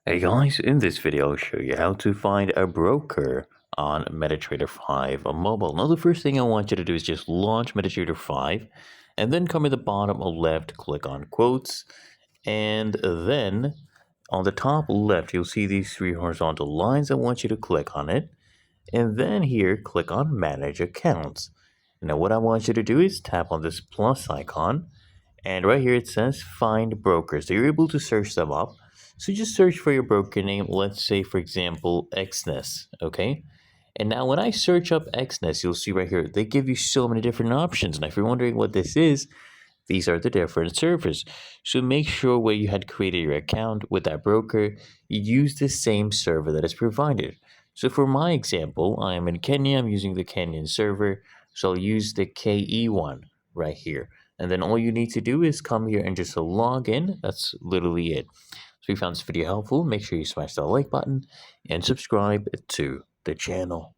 Hey guys, in this video I'll show you how to find a broker on Metatrader 5 on mobile. Now the first thing I want you to do is just launch Metatrader 5 and then come at the bottom left, click on quotes, and then on the top left you'll see these three horizontal lines. I want you to click on it and then here click on manage accounts. Now what I want you to do is tap on this plus icon and right here it says find brokers. So you're able to search them up. So just search for your broker name. Let's say, for example, Xness. Okay. And now when I search up Xness, you'll see right here, they give you so many different options. Now, if you're wondering what this is, these are the different servers. So make sure where you had created your account with that broker, you use the same server that is provided. So for my example, I am in Kenya. I'm using the Kenyan server. So I'll use the KE one right here. And then all you need to do is come here and just log in. That's literally it. So if you found this video helpful, make sure you smash that like button and subscribe to the channel.